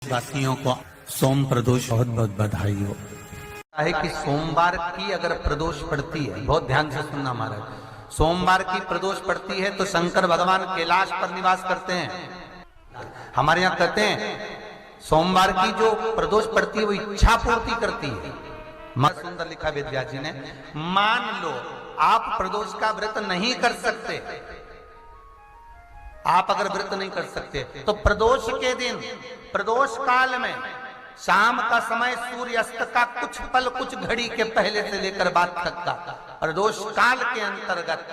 देशवासियों को सोम प्रदोष बहुत बहुत बधाई हो। है कि सोमवार की अगर प्रदोष पड़ती है, बहुत ध्यान से सुनना महाराज, सोमवार की प्रदोष पड़ती है तो शंकर भगवान कैलाश पर निवास करते हैं। हमारे यहाँ कहते हैं सोमवार की जो प्रदोष पड़ती है वो इच्छा पूर्ति करती है। बहुत सुंदर लिखा वेद व्यास जी ने, मान लो आप प्रदोष का व्रत नहीं कर सकते, आप अगर व्रत नहीं कर सकते तो प्रदोष के दिन, प्रदोष काल में शाम का समय सूर्यास्त का कुछ पल, कुछ घड़ी के पहले से लेकर बाद तक का प्रदोष काल के अंतर्गत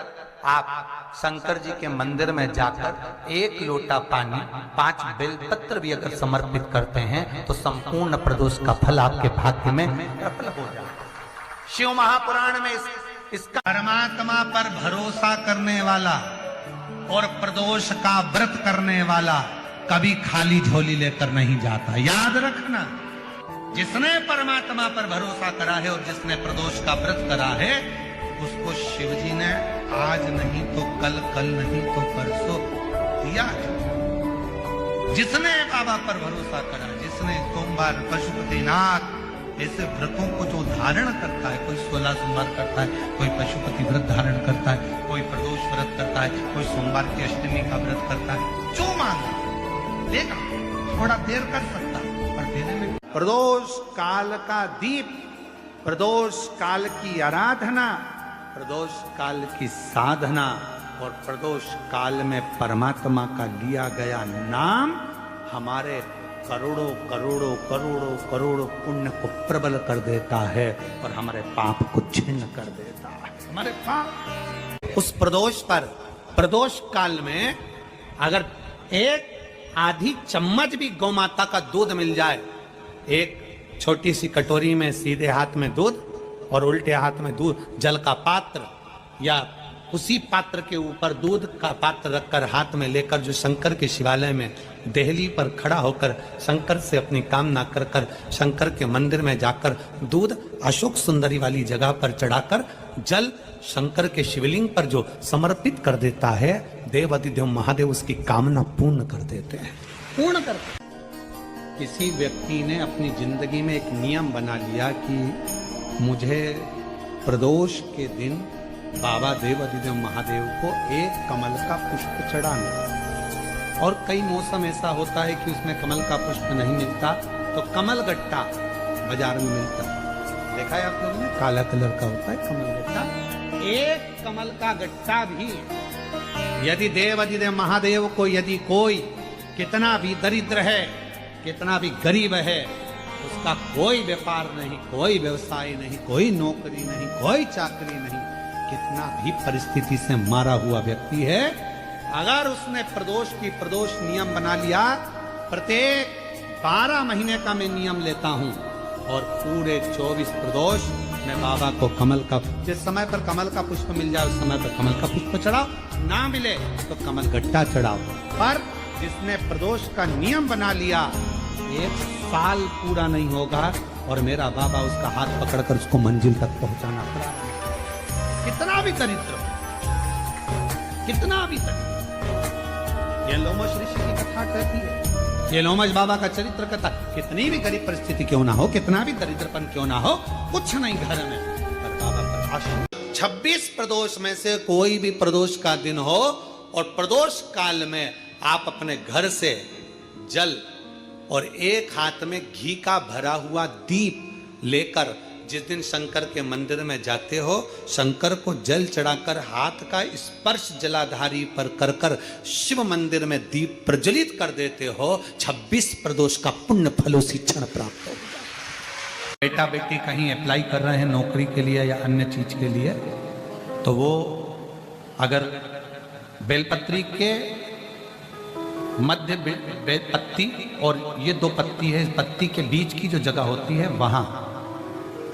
आप शंकर जी के मंदिर में जाकर 1 लोटा पानी, 5 बेलपत्र भी अगर समर्पित करते हैं तो संपूर्ण प्रदोष का फल आपके भाग्य में प्रबल हो जाए। शिव महापुराण में इसका परमात्मा पर भरोसा करने वाला और प्रदोष का व्रत करने वाला कभी खाली झोली लेकर नहीं जाता। याद रखना, जिसने परमात्मा पर भरोसा करा है और जिसने प्रदोष का व्रत करा है उसको शिव जी ने आज नहीं तो कल, कल नहीं तो परसों दिया। जिसने बाबा पर भरोसा करा, जिसने सोमवार, पशुपतिनाथ ऐसे व्रतों को जो धारण करता है, कोई 16 सोमवार करता है, कोई पशुपति व्रत धारण करता है, कोई प्रदोष व्रत करता है, कोई सोमवार की अष्टमी का व्रत करता है, जो मांगे लेगा, थोड़ा देर कर सकता पर देने में। प्रदोष काल का दीप, प्रदोष काल की आराधना, प्रदोष काल की साधना और प्रदोष काल में परमात्मा का लिया गया नाम हमारे करोड़ों करोड़ों करोड़ों करोड़ों पुण्य को प्रबल कर देता है और हमारे पाप को छिन्न कर देता है। हमारे पाप उस प्रदोष पर, प्रदोष काल में अगर एक आधी चम्मच भी गौ माता का दूध मिल जाए, एक छोटी सी कटोरी में सीधे हाथ में दूध और उल्टे हाथ में दूध, जल का पात्र या उसी पात्र के ऊपर दूध का पात्र रखकर हाथ में लेकर जो शंकर के शिवालय में देहली पर खड़ा होकर शंकर से अपनी कामना कर कर शंकर के मंदिर में जाकर दूध अशोक सुंदरी वाली जगह पर चढ़ाकर जल शंकर के शिवलिंग पर जो समर्पित कर देता है, देवाधिदेव महादेव उसकी कामना पूर्ण कर देते हैं, पूर्ण करते। किसी व्यक्ति ने अपनी जिंदगी में एक नियम बना लिया कि मुझे प्रदोष के दिन बाबा देवाधिदेव महादेव को एक कमल का पुष्प चढ़ाना। और कई मौसम ऐसा होता है कि उसमें कमल का पुष्प नहीं मिलता तो कमल गट्टा बाजार में मिलता है, देखा है आप लोगों ने, काला कलर का होता है कमल गट्टा। एक कमल का गट्टा भी यदि देवाधिदेव महादेव को, यदि कोई कितना भी दरिद्र है, कितना भी गरीब है, उसका कोई व्यापार नहीं, कोई व्यवसाय नहीं, कोई नौकरी नहीं, कोई चाकरी नहीं, कितना भी परिस्थिति से मारा हुआ व्यक्ति है, अगर उसने प्रदोष की प्रदोष नियम बना लिया, प्रत्येक 12 महीने का मैं नियम लेता हूं और पूरे 24 प्रदोष मैं बाबा को कमल का, जिस समय पर कमल का पुष्प मिल जाए उस समय पर कमल का पुष्प चढ़ाओ, ना मिले तो कमल गट्टा चढ़ाओ। पर जिसने प्रदोष का नियम बना लिया, 1 साल पूरा नहीं होगा और मेरा बाबा उसका हाथ पकड़कर उसको मंजिल तक पहुंचाना पड़ा। कितना भी दरिद्र, कितना भी दरिद्र। ये लोमश ऋषि की कथा कहती है, ये लोमश बाबा का चरित्र कथा, कितनी भी गरीब परिस्थिति क्यों ना हो, कितना भी दरिद्रपन क्यों ना हो, कुछ नहीं घर में, पर बाबा पर आशा। 26 प्रदोष में से कोई भी प्रदोष का दिन हो और प्रदोष काल में आप अपने घर से जल और एक हाथ में घी का भरा हुआ दीप लेकर जिस दिन शंकर के मंदिर में जाते हो, शंकर को जल चढ़ाकर हाथ का स्पर्श जलाधारी पर कर कर शिव मंदिर में दीप प्रज्वलित कर देते हो, 26 प्रदोष का पुण्य फल उसी क्षण प्राप्त हो। बेटा बेटी कहीं अप्लाई कर रहे हैं नौकरी के लिए या अन्य चीज के लिए, तो वो अगर बेलपत्री के मध्य पत्ती और ये 2 पत्ती है, पत्ती के बीच की जो जगह होती है वहां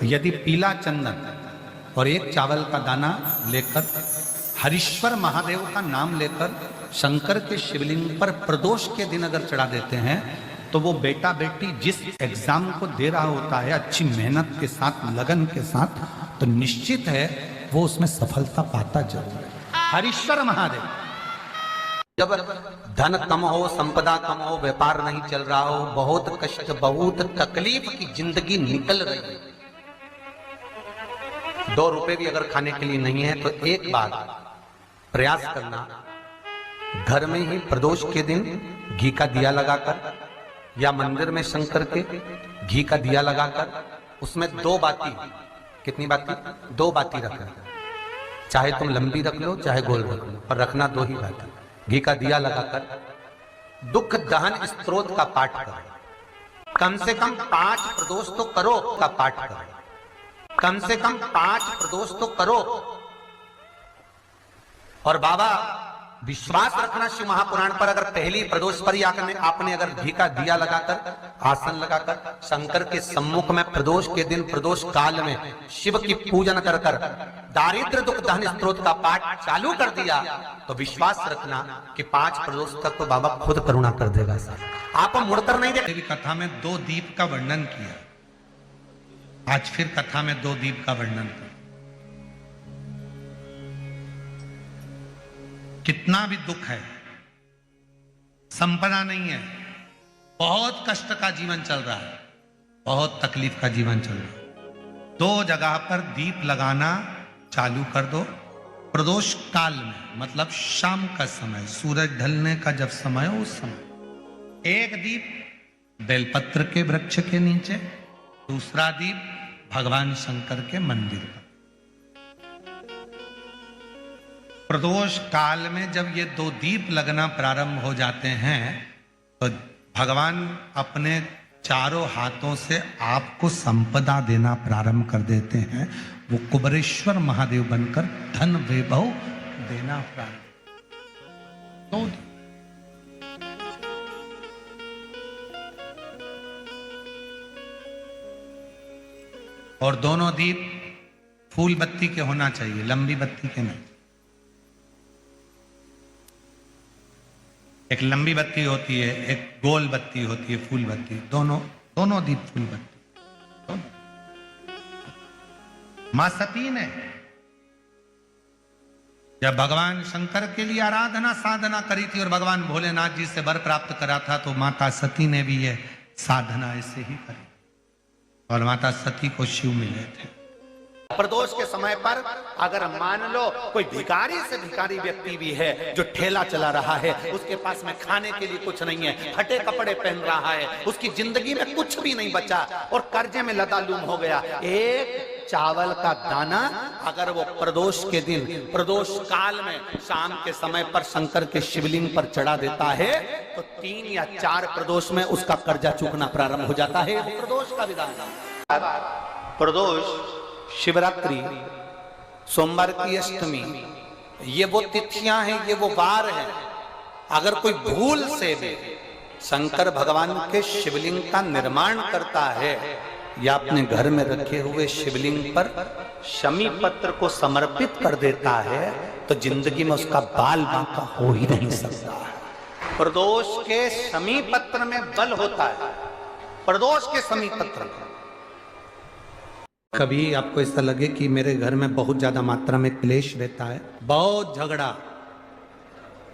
यदि पीला चंदन और 1 चावल का दाना लेकर हरीश्वर महादेव का नाम लेकर शंकर के शिवलिंग पर प्रदोष के दिन अगर चढ़ा देते हैं तो वो बेटा बेटी जिस एग्जाम को दे रहा होता है अच्छी मेहनत के साथ, लगन के साथ, तो निश्चित है वो उसमें सफलता पाता जरूर है। हरीश्वर महादेव जब धन कम हो, संपदा कम हो, व्यापार नहीं चल रहा हो, बहुत कष्ट, बहुत तकलीफ की जिंदगी निकल रही है, 2 रुपए भी अगर खाने के लिए नहीं है, तो एक बार प्रयास करना, घर में ही प्रदोष के दिन घी का दिया लगाकर या मंदिर में शंकर के घी का दिया लगाकर उसमें 2 बाती, कितनी बाती? 2 बाती रखना, चाहे तुम लंबी रख लो चाहे गोल रख लो, पर रखना 2 ही बाती। घी का दिया लगाकर दुख दहन स्तोत्र का पाठ करो, कम से कम 5 प्रदोष तो करो का पाठ करो, कम से कम 5 प्रदोष तो करो। और बाबा विश्वास रखना शिव महापुराण पर, अगर पहली प्रदोष पर ही आपने अगर घी का दिया लगाकर, आसन लगाकर शंकर के सम्मुख में प्रदोष के दिन, प्रदोष काल में शिव की पूजन कर कर दारिद्र दुख दहन स्तोत्र का पाठ चालू कर दिया, तो विश्वास रखना कि 5 प्रदोष तक तो बाबा खुद करुणा कर देगा। आप मुड़कर नहीं देखेंगे। कथा में 2 दीप का वर्णन किया, आज फिर कथा में 2 दीप का वर्णन किया। कितना भी दुख है, संपदा नहीं है, बहुत कष्ट का जीवन चल रहा है, बहुत तकलीफ का जीवन चल रहा है, 2 जगह पर दीप लगाना चालू कर दो। प्रदोष काल में, मतलब शाम का समय, सूरज ढलने का जब समय हो, उस समय 1 दीप बेलपत्र के वृक्ष के नीचे, दूसरा दीप भगवान शंकर के मंदिर पर। प्रदोष काल में जब ये 2 दीप लगना प्रारंभ हो जाते हैं, तो भगवान अपने चारों हाथों से आपको संपदा देना प्रारंभ कर देते हैं। वो कुबरेश्वर महादेव बनकर धन वैभव देना प्रारंभ। तो और दोनों दीप फूल बत्ती के होना चाहिए, लंबी बत्ती के नहीं। एक लंबी बत्ती होती है, एक गोल बत्ती होती है, फूल बत्ती, दोनों दीप फूल बत्ती। मां सती ने जब भगवान शंकर के लिए आराधना साधना करी थी और भगवान भोलेनाथ जी से वर प्राप्त करा था, तो माता सती ने भी यह साधना ऐसे ही करी और माता सती को शिव मिले थे। प्रदोष के समय पर अगर मान लो कोई भिखारी से भिखारी व्यक्ति भी है जो ठेला चला रहा है, उसके पास में खाने के लिए कुछ नहीं है, फटे कपड़े पहन रहा है, उसकी जिंदगी में कुछ भी नहीं बचा और कर्जे में लदालूम हो गया, एक चावल का दाना अगर वो प्रदोष के दिन, प्रदोष काल में शाम के समय पर शंकर के शिवलिंग पर चढ़ा देता है, तो 3 या 4 प्रदोष में उसका कर्जा चूकना प्रारंभ हो जाता है। प्रदोष का विधान। प्रदोष, शिवरात्रि, सोमवार की अष्टमी, ये वो तिथियां हैं, ये वो वार हैं। अगर कोई भूल से भी शंकर भगवान के शिवलिंग का निर्माण करता है या अपने घर में रखे हुए शिवलिंग पर शमी पत्र को समर्पित कर देता है, तो जिंदगी में उसका बाल बांका हो ही नहीं सकता। प्रदोष के शमी पत्र में बल होता है, प्रदोष के शमी पत्र में। कभी आपको ऐसा लगे कि मेरे घर में बहुत ज्यादा मात्रा में क्लेश रहता है, बहुत झगड़ा,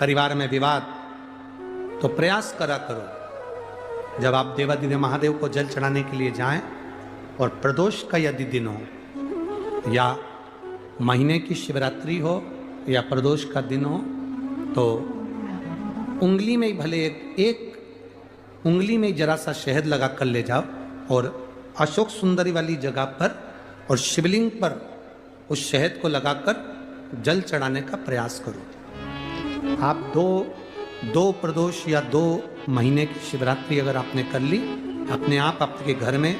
परिवार में विवाद, तो प्रयास करा करो जब आप देवादिदेव महादेव को जल चढ़ाने के लिए जाएं और प्रदोष का यदि दिन हो या महीने की शिवरात्रि हो या प्रदोष का दिन हो, तो उंगली में ही भले एक उंगली में जरा सा शहद लगा कर ले जाओ और अशोक सुंदरी वाली जगह पर और शिवलिंग पर उस शहद को लगाकर जल चढ़ाने का प्रयास करो। आप दो प्रदोष या 2 महीने की शिवरात्रि अगर आपने कर ली, अपने आप आपके घर में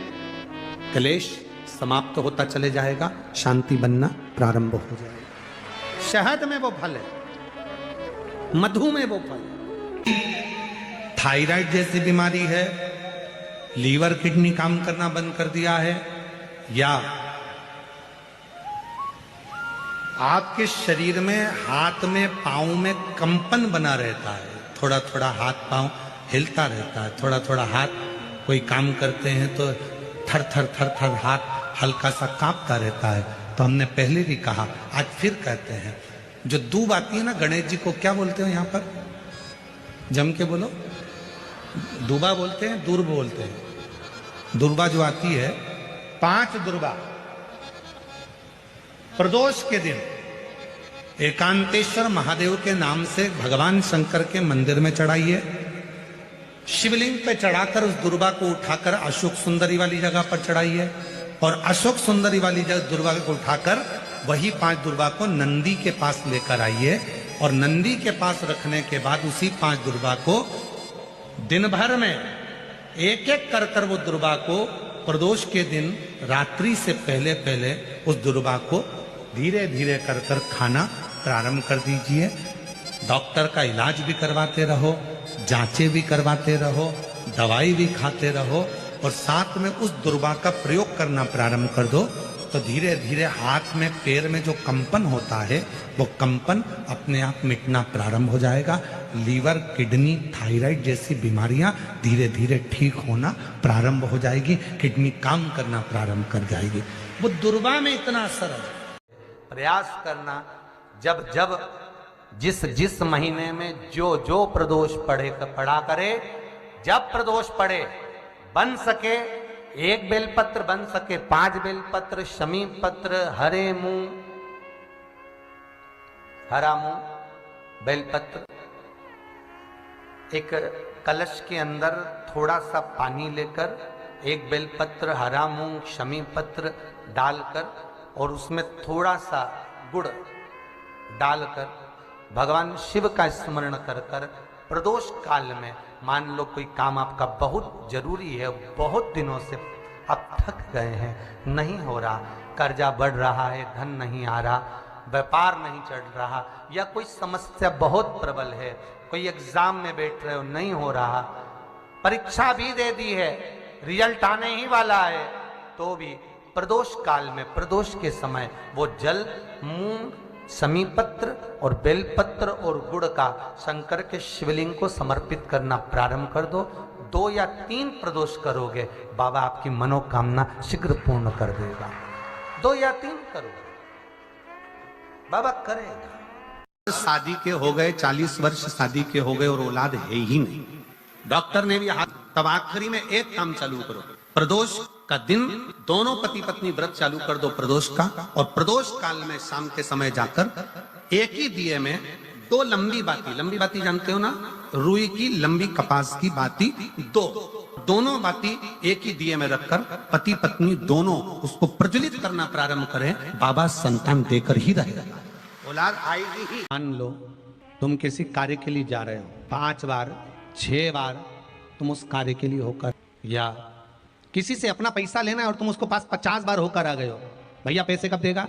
क्लेश समाप्त होता चले जाएगा, शांति बनना प्रारंभ हो जाएगा। शहद में वो फल है, मधु में वो फल है। थायराइड जैसी बीमारी है, लीवर किडनी काम करना बंद कर दिया है, या आपके शरीर में हाथ में पांव में कंपन बना रहता है, थोड़ा थोड़ा हाथ पांव हिलता रहता है, थोड़ा थोड़ा हाथ कोई काम करते हैं तो थर थर थर थर हाथ हल्का सा कांपता रहता है, तो हमने पहले भी कहा, आज फिर कहते हैं, जो दूब आती है ना, गणेश जी को क्या बोलते हो यहाँ पर? जम के बोलो। दुबा बोलते हैं, दुर्ब बोलते हैं। दुर्बा जो आती है, 5 दुर्बा प्रदोष के दिन एकांतेश्वर महादेव के नाम से भगवान शंकर के मंदिर में चढ़ाइए। शिवलिंग पे चढ़ाकर उस दुर्बा को उठाकर अशोक सुंदरी वाली जगह पर चढ़ाइए और अशोक सुंदरी वाली जगह दुर्बा को उठाकर वही 5 दुर्बा को नंदी के पास लेकर आइए और नंदी के पास रखने के बाद उसी 5 दुर्बा को दिन भर में एक एक कर वो दुर्बा को प्रदोष के दिन रात्रि से पहले पहले उस दुर्बा को धीरे धीरे कर खाना प्रारंभ कर दीजिए। डॉक्टर का इलाज भी करवाते रहो, जांचें भी करवाते रहो, दवाई भी खाते रहो और साथ में उस दुर्बा का प्रयोग करना प्रारंभ कर दो तो धीरे धीरे हाथ में पैर में जो कंपन होता है वो कंपन अपने आप मिटना प्रारंभ हो जाएगा। लीवर, किडनी, थायराइड जैसी बीमारियां धीरे धीरे ठीक होना प्रारंभ हो जाएगी। किडनी काम करना प्रारंभ कर जाएगी। वो दुर्बा में इतना असर है। प्रयास करना जब जब जिस महीने में जो प्रदोष पड़ा करे, जब प्रदोष पड़े बन सके 1 बेलपत्र, बन सके 5 बेलपत्र, शमी पत्र, हरा मुंह बेलपत्र, एक कलश के अंदर थोड़ा सा पानी लेकर 1 बेलपत्र, हरा मूंग, शमी पत्र डालकर और उसमें थोड़ा सा गुड़ डालकर भगवान शिव का स्मरण कर कर प्रदोष काल में, मान लो कोई काम आपका बहुत जरूरी है, बहुत दिनों से आप थक गए हैं, नहीं हो रहा, कर्जा बढ़ रहा है, धन नहीं आ रहा, व्यापार नहीं चढ़ रहा, या कोई समस्या बहुत प्रबल है, कोई एग्जाम में बैठ रहे हो नहीं हो रहा, परीक्षा भी दे दी है, रिजल्ट आने ही वाला है, तो भी प्रदोष काल में, प्रदोष के समय वो जल, मूंग, शमी पत्र और बेलपत्र और गुड़ का शंकर के शिवलिंग को समर्पित करना प्रारंभ कर दो। 2 या 3 प्रदोष करोगे, बाबा आपकी मनोकामना शीघ्र पूर्ण कर देगा। 2 या 3 करोगे, बाबा करेगा। शादी के हो गए 40 वर्ष, शादी के हो गए और औलाद है ही नहीं, डॉक्टर ने भी हाथ, तब आखिरी में एक काम चालू करो। प्रदोष का दिन दोनों पति पत्नी व्रत चालू कर दो प्रदोष का, और प्रदोष काल में शाम के समय जाकर एक ही दिए में 2 लंबी बाती जानते हो ना, रुई की लंबी कपास की बाती, दोनों बाती एक ही दिए में रखकर पति पत्नी दोनों उसको प्रज्वलित करना प्रारंभ करें। बाबा संतान देकर ही रहेगा, औलाद आएगी ही। मान लो तुम किसी कार्य के लिए जा रहे हो, 5 बार 6 बार तुम उस कार्य के लिए होकर, या किसी से अपना पैसा लेना है और तुम उसको पास 50 बार होकर आ गए हो, भैया पैसे कब देगा,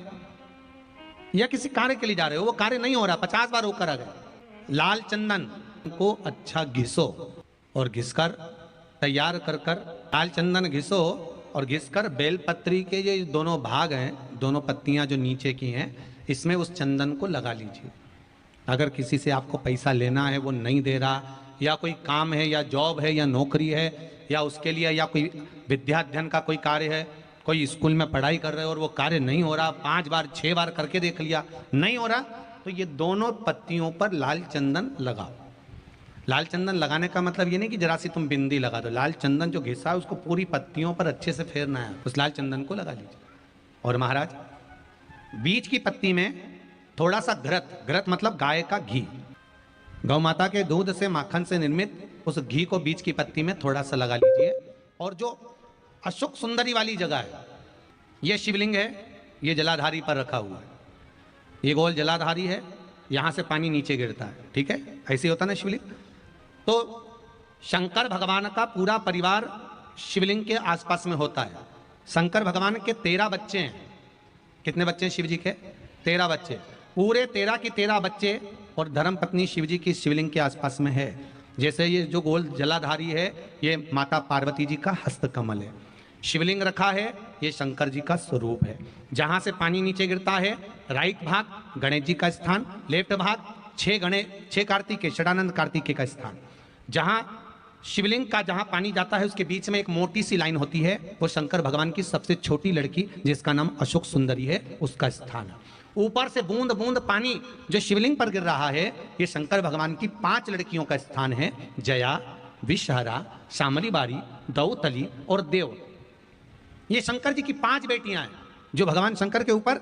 या किसी कार्य के लिए जा रहे हो, वो कार्य नहीं हो रहा, 50 बार होकर आ गए, लाल चंदन को अच्छा घिसो और घिसकर तैयार कर लाल चंदन घिसो और घिसकर बेलपत्री के ये दोनों भाग हैं, दोनों पत्तियां जो नीचे की हैं, इसमें उस चंदन को लगा लीजिए। अगर किसी से आपको पैसा लेना है, वो नहीं दे रहा, या कोई काम है या जॉब है या नौकरी है या उसके लिए, या कोई विद्या अध्ययन का कोई कार्य है, कोई स्कूल में पढ़ाई कर रहे हो और वो कार्य नहीं हो रहा, 5 बार 6 बार करके देख लिया नहीं हो रहा, तो ये दोनों पत्तियों पर लाल चंदन लगाओ। लाल चंदन लगाने का मतलब ये नहीं कि जरा सी तुम बिंदी लगा दो, लाल चंदन जो घिसा है उसको पूरी पत्तियों पर अच्छे से फेरना है, उस लाल चंदन को लगा लीजिए। और महाराज बीच की पत्ती में थोड़ा सा घृत मतलब गाय का घी, गौ माता के दूध से माखन से निर्मित उस घी को बीच की पत्ती में थोड़ा सा लगा लीजिए। और जो अशोक सुंदरी वाली जगह है, ये शिवलिंग है, ये जलाधारी पर रखा हुआ है, ये गोल जलाधारी है, यहां से पानी नीचे गिरता है, ठीक है, ऐसे होता ना शिवलिंग। तो शंकर भगवान का पूरा परिवार शिवलिंग के आसपास में होता है। शंकर भगवान के 13 बच्चे हैं। कितने बच्चे हैं शिव जी के? 13 बच्चे, पूरे 13 की 13 बच्चे और धर्म पत्नी शिव जी की शिवलिंग के आसपास में है। जैसे ये जो गोल जलाधारी है, ये माता पार्वती जी का हस्त कमल है। शिवलिंग रखा है, ये शंकर जी का स्वरूप है। जहां से पानी नीचे गिरता है, राइट भाग गणेश जी का स्थान, लेफ्ट भाग 6 कार्तिकेय, षडानंद कार्तिकेय का स्थान। जहां शिवलिंग का जहां पानी जाता है उसके बीच में एक मोटी सी लाइन होती है, वो शंकर भगवान की सबसे छोटी लड़की जिसका नाम अशोक सुंदरी है, उसका स्थान है। ऊपर से बूंद बूंद पानी जो शिवलिंग पर गिर रहा है, ये शंकर भगवान की 5 लड़कियों का स्थान है। जया, विषहरा, शामली बारी, दौतली और देव। ये शंकर जी की 5 बेटियां हैं जो भगवान शंकर के ऊपर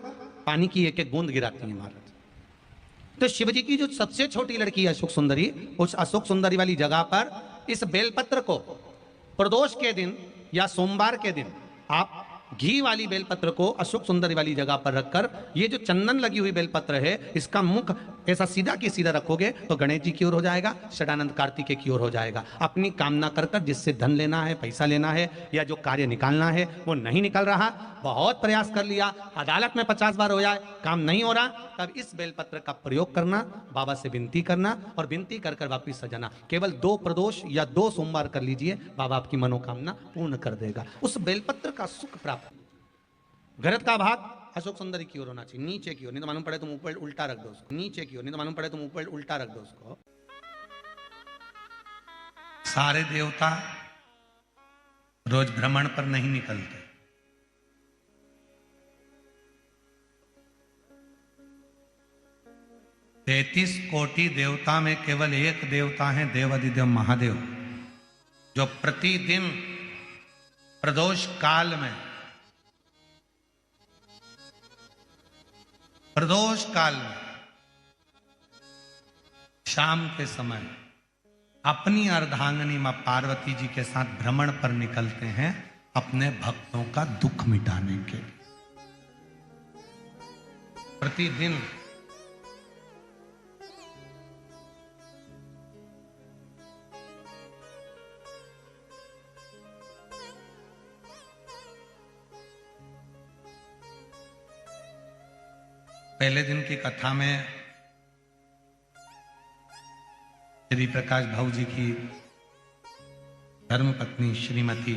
पानी की एक एक बूंद गिराती हैं महाराज। तो शिव जी की जो सबसे छोटी लड़की है अशोक सुंदरी, उस अशोक सुंदरी वाली जगह पर इस बेलपत्र को प्रदोष के दिन या सोमवार के दिन आप घी वाली बेलपत्र को अशोक सुंदरी वाली जगह पर रखकर, ये जो चंदन लगी हुई बेलपत्र है इसका मुख ऐसा सीधा की सीधा रखोगे तो गणेश जी की ओर हो जाएगा, षडानंद कार्तिकेय की ओर हो जाएगा। अपनी कामना कर कर जिससे धन लेना है, पैसा लेना है या जो कार्य निकालना है वो नहीं निकल रहा, बहुत प्रयास कर लिया, अदालत में 50 बार हो जाए, काम नहीं हो रहा, तब इस बेलपत्र का प्रयोग करना, बाबा से विनती करना और विनती कर कर वापिस सजाना। केवल 2 प्रदोष या 2 सोमवार कर लीजिए, बाबा आपकी मनोकामना पूर्ण कर देगा। उस बेलपत्र का सुख प्राप्त। गरज का भाग अशोक सुंदरी की ओर होना चाहिए, नीचे की ओर, नहीं तो मालूम पड़े तुम ऊपर उल्टा रख दो उसको, नीचे की ओर, नहीं तो मालूम पड़े तुम ऊपर उल्टा रख दो उसको। सारे देवता रोज भ्रमण पर नहीं निकलते। तैतीस कोटि देवता में केवल एक देवता है देवाधिदेव महादेव, जो प्रतिदिन प्रदोष काल में, प्रदोष काल में शाम के समय अपनी अर्धांगिनी मां पार्वती जी के साथ भ्रमण पर निकलते हैं अपने भक्तों का दुख मिटाने के लिए। प्रतिदिन पहले दिन की कथा में श्री प्रकाश भाऊ जी की धर्मपत्नी श्रीमती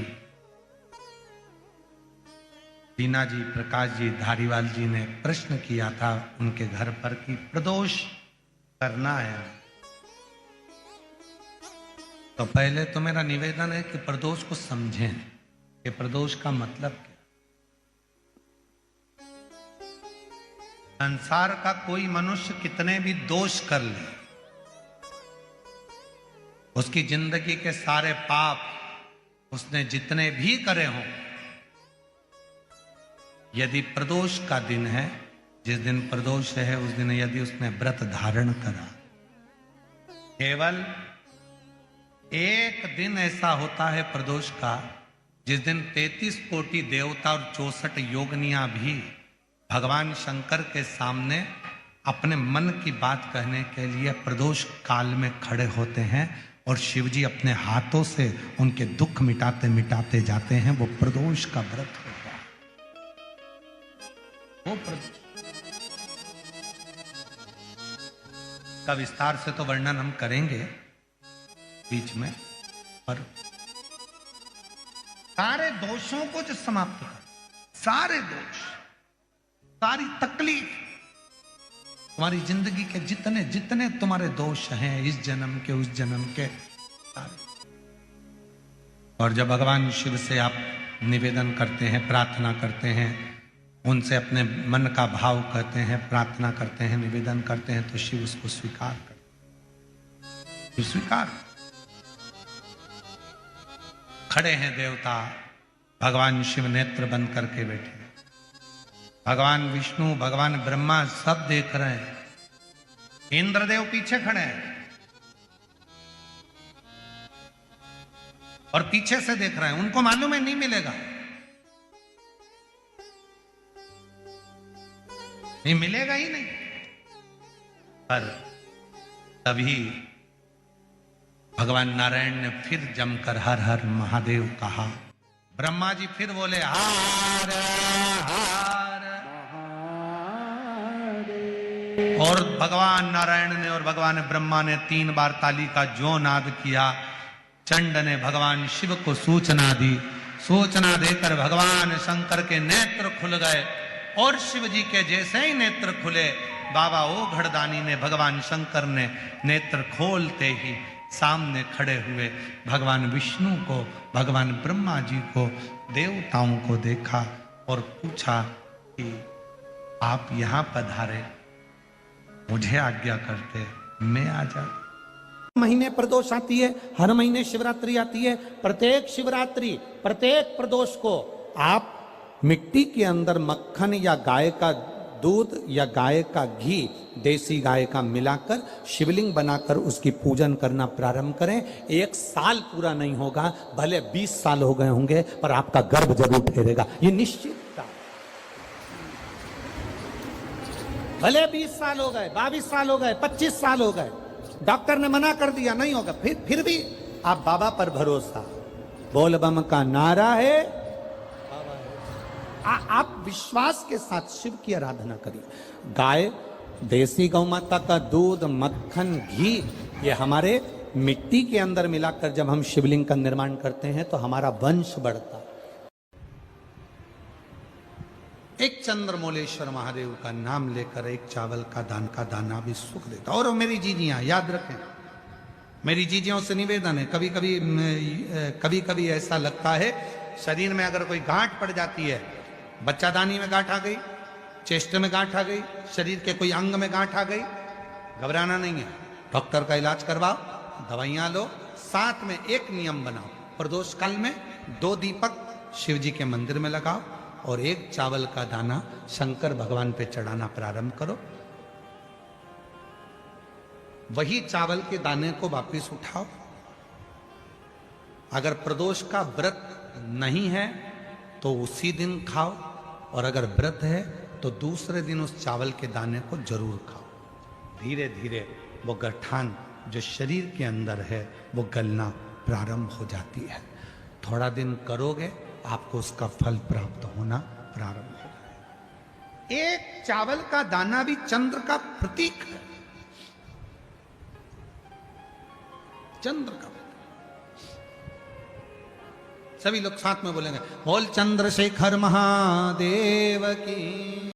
दीना जी, प्रकाश जी धारीवाल जी ने प्रश्न किया था उनके घर पर कि प्रदोष करना है, तो पहले तो मेरा निवेदन है कि प्रदोष को समझें कि प्रदोष का मतलब क्या। संसार का कोई मनुष्य कितने भी दोष कर ले, उसकी जिंदगी के सारे पाप उसने जितने भी करे हों, यदि प्रदोष का दिन है, जिस दिन प्रदोष है उस दिन यदि उसने व्रत धारण करा, केवल एक दिन ऐसा होता है प्रदोष का जिस दिन 33 कोटि देवता और 64 योगनियां भी भगवान शंकर के सामने अपने मन की बात कहने के लिए प्रदोष काल में खड़े होते हैं और शिव जी अपने हाथों से उनके दुख मिटाते मिटाते जाते हैं। वो प्रदोष का व्रत होता है। वो का विस्तार से तो वर्णन हम करेंगे बीच में, और सारे दोषों को जो समाप्त कर, सारे दोष, सारी तकलीफ, तुम्हारी जिंदगी के जितने जितने तुम्हारे दोष हैं इस जन्म के उस जन्म के सारे। और जब भगवान शिव से आप निवेदन करते हैं, प्रार्थना करते हैं, उनसे अपने मन का भाव कहते हैं, प्रार्थना करते हैं, निवेदन करते हैं, तो शिव उसको स्वीकार करते, स्वीकार। खड़े हैं देवता, भगवान शिव नेत्र बंद करके बैठे, भगवान विष्णु, भगवान ब्रह्मा सब देख रहे हैं, इंद्रदेव पीछे खड़े हैं और पीछे से देख रहे हैं। उनको मालूम है नहीं मिलेगा, नहीं मिलेगा ही नहीं। पर तभी भगवान नारायण ने फिर जमकर हर हर महादेव कहा। ब्रह्मा जी फिर बोले हर हर, और भगवान नारायण ने और भगवान ब्रह्मा ने 3 बार ताली का जो नाद किया। चंड ने भगवान शिव को सूचना दी, सूचना देकर भगवान शंकर के नेत्र खुल गए और शिव जी के जैसे ही नेत्र खुले, बाबा ओघड़दानी ने, भगवान शंकर ने नेत्र खोलते ही सामने खड़े हुए भगवान विष्णु को, भगवान ब्रह्मा जी को, देवताओं को देखा और पूछा कि आप यहां पधारे, मुझे आज्ञा करते, मैं आ जाता। महीने प्रदोष आती है, हर महीने शिवरात्रि आती है। प्रत्येक शिवरात्रि, प्रत्येक प्रदोष को आप मिट्टी के अंदर मक्खन या गाय का दूध या गाय का घी, देसी गाय का मिलाकर शिवलिंग बनाकर उसकी पूजन करना प्रारंभ करें। 1 साल पूरा नहीं होगा, भले 20 साल हो गए होंगे, पर आपका गर्भ जरूर ठहरेगा, ये निश्चित। भले 20 साल हो गए, 22 साल हो गए, 25 साल हो गए, डॉक्टर ने मना कर दिया नहीं होगा, फिर भी आप बाबा पर भरोसा, बोल बम का नारा है, आप विश्वास के साथ शिव की आराधना करिए। गाय, देसी गौ माता का दूध, मक्खन, घी, ये हमारे मिट्टी के अंदर मिलाकर जब हम शिवलिंग का निर्माण करते हैं तो हमारा वंश बढ़ता। एक चंद्रमौलेश्वर महादेव का नाम लेकर एक चावल का दाना भी सुख देता। और मेरी जीजियां याद रखें, मेरी जीजियों से निवेदन है, कभी कभी ऐसा लगता है शरीर में अगर कोई गांठ पड़ जाती है, बच्चादानी में गांठ आ गई, चेस्ट में गांठ आ गई, शरीर के कोई अंग में गांठ आ गई, घबराना नहीं है, डॉक्टर का इलाज करवाओ, दवाइयां लो, साथ में एक नियम बनाओ, प्रदोष काल में 2 दीपक शिव जी के मंदिर में लगाओ और 1 चावल का दाना शंकर भगवान पे चढ़ाना प्रारंभ करो। वही चावल के दाने को वापिस उठाओ। अगर प्रदोष का व्रत नहीं है तो उसी दिन खाओ, और अगर व्रत है तो दूसरे दिन उस चावल के दाने को जरूर खाओ। धीरे धीरे वो गठान जो शरीर के अंदर है वो गलना प्रारंभ हो जाती है। थोड़ा दिन करोगे आपको उसका फल प्राप्त होना प्रारंभ हो जाएगा। एक चावल का दाना भी चंद्र का प्रतीक है, चंद्र का। सभी लोग साथ में बोलेंगे, बोल चंद्रशेखर महादेव की